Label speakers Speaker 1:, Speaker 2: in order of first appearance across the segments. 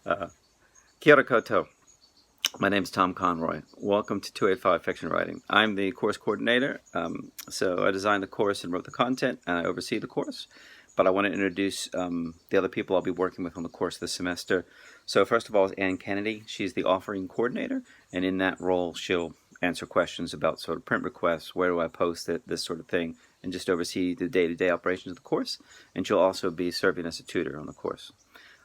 Speaker 1: Uh, Kia ora koutou. My name is Tom Conroy. Welcome to 285 Fiction Writing. I'm the course coordinator, so I designed the course and wrote the content, and I oversee the course. But I want to introduce the other people I'll be working with on the course this semester. So first of all is Ann Kennedy. She's the offering coordinator, and in that role she'll answer questions about sort of print requests, where do I post it, this sort of thing, and just oversee the day-to-day operations of the course. And she'll also be serving as a tutor on the course.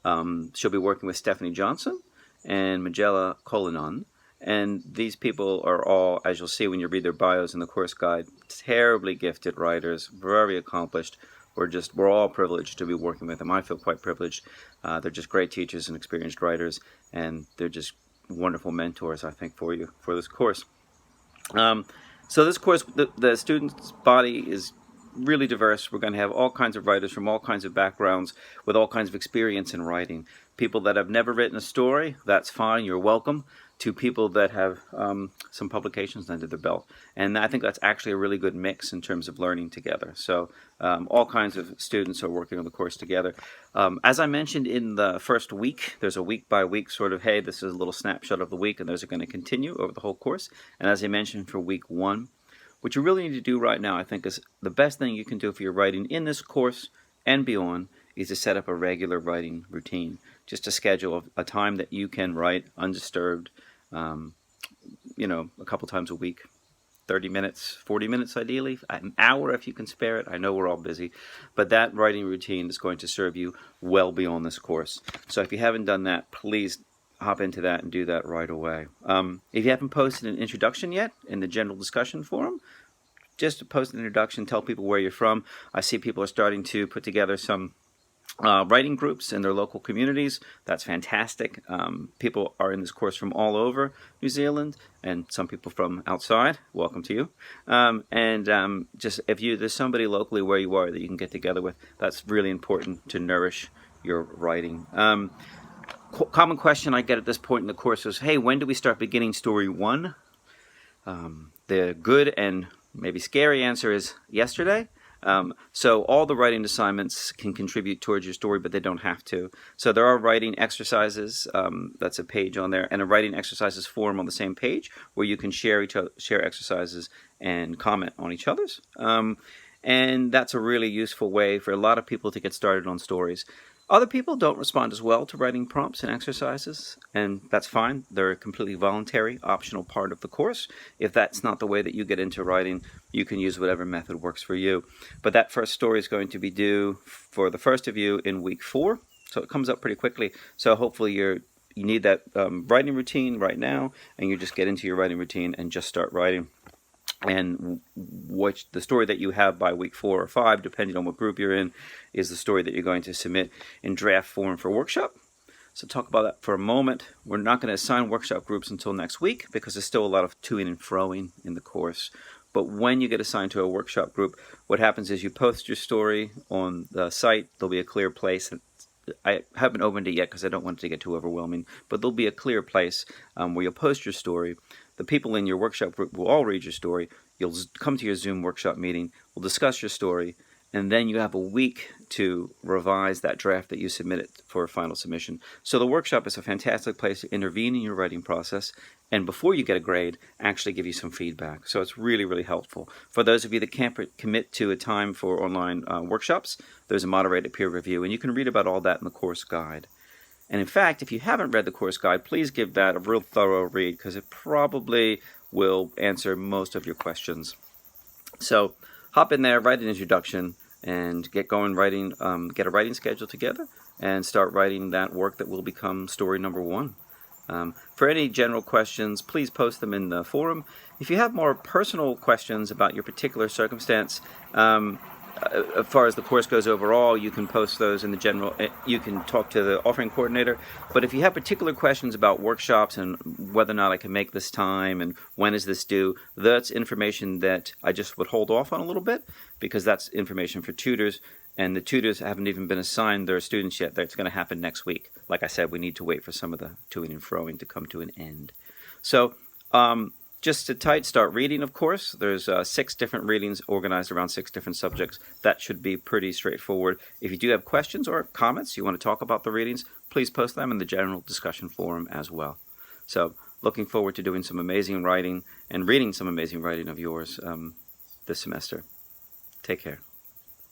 Speaker 1: She'll be working with Stephanie Johnson and Magella Colinon. And these people are all, as you'll see when you read their bios in the course guide, terribly gifted writers, very accomplished. We're all privileged to be working with them. I feel quite privileged. They're just great teachers and experienced writers, and they're just wonderful mentors, I think, for you for this course. So this course, the students' body is really diverse. We're going to have all kinds of writers from all kinds of backgrounds with all kinds of experience in writing. People that have never written a story, that's fine, you're welcome, to people that have some publications under their belt. And I think that's actually a really good mix in terms of learning together. So all kinds of students are working on the course together. As I mentioned in the first week, there's a week-by-week sort of, hey, this is a little snapshot of the week, and those are going to continue over the whole course. And as I mentioned for week 1, what you really need to do right now, I think, is the best thing you can do for your writing in this course and beyond is to set up a regular writing routine. Just to schedule a time that you can write undisturbed, a couple times a week, 30 minutes, 40 minutes ideally, an hour if you can spare it. I know we're all busy, but that writing routine is going to serve you well beyond this course. So if you haven't done that, please hop into that and do that right away. If you haven't posted an introduction yet in the general discussion forum, just post an introduction, tell people where you're from. I see people are starting to put together some writing groups in their local communities. That's fantastic. People are in this course from all over New Zealand, and some people from outside. Welcome to you. Just if there's somebody locally where you are that you can get together with, that's really important to nourish your writing. Common question I get at this point in the course is, hey, when do we start beginning story 1? The good and maybe scary answer is yesterday. So all the writing assignments can contribute towards your story, but they don't have to. So there are writing exercises, that's a page on there, and a writing exercises forum on the same page where you can share exercises and comment on each other's. And that's a really useful way for a lot of people to get started on stories. Other people don't respond as well to writing prompts and exercises, and that's fine. They're a completely voluntary, optional part of the course. If that's not the way that you get into writing, you can use whatever method works for you. But that first story is going to be due for the first of you in week 4, so it comes up pretty quickly. So hopefully you need that writing routine right now, and you just get into your writing routine and just start writing. And the story that you have by week 4 or 5, depending on what group you're in, is the story that you're going to submit in draft form for workshop. So talk about that for a moment. We're not going to assign workshop groups until next week because there's still a lot of to-ing and fro-ing in the course. But when you get assigned to a workshop group, what happens is you post your story on the site. There'll be a clear place. I haven't opened it yet because I don't want it to get too overwhelming, but there'll be a clear place where you'll post your story. The people in your workshop group will all read your story. You'll come to your Zoom workshop meeting. We'll discuss your story, and then you have a week to revise that draft that you submitted for a final submission. So the workshop is a fantastic place to intervene in your writing process, and before you get a grade, actually give you some feedback. So it's really, really helpful. For those of you that can't commit to a time for online workshops, there's a moderated peer review, and you can read about all that in the course guide. And in fact, if you haven't read the course guide, please give that a real thorough read because it probably will answer most of your questions. So hop in there, write an introduction, and get going writing, get a writing schedule together, and start writing that work that will become story number 1. For any general questions, please post them in the forum. If you have more personal questions about your particular circumstance, as far as the course goes overall, you can post those in the general, you can talk to the offering coordinator. But if you have particular questions about workshops and whether or not I can make this time and when is this due, that's information that I just would hold off on a little bit because that's information for tutors. And the tutors haven't even been assigned their students yet. That's going to happen next week. Like I said, we need to wait for some of the to-ing and fro-ing to come to an end. So Just sit tight, start reading, of course. There's 6 different readings organized around 6 different subjects. That should be pretty straightforward. If you do have questions or comments, you want to talk about the readings, please post them in the general discussion forum as well. So, looking forward to doing some amazing writing and reading some amazing writing of yours this semester. Take care.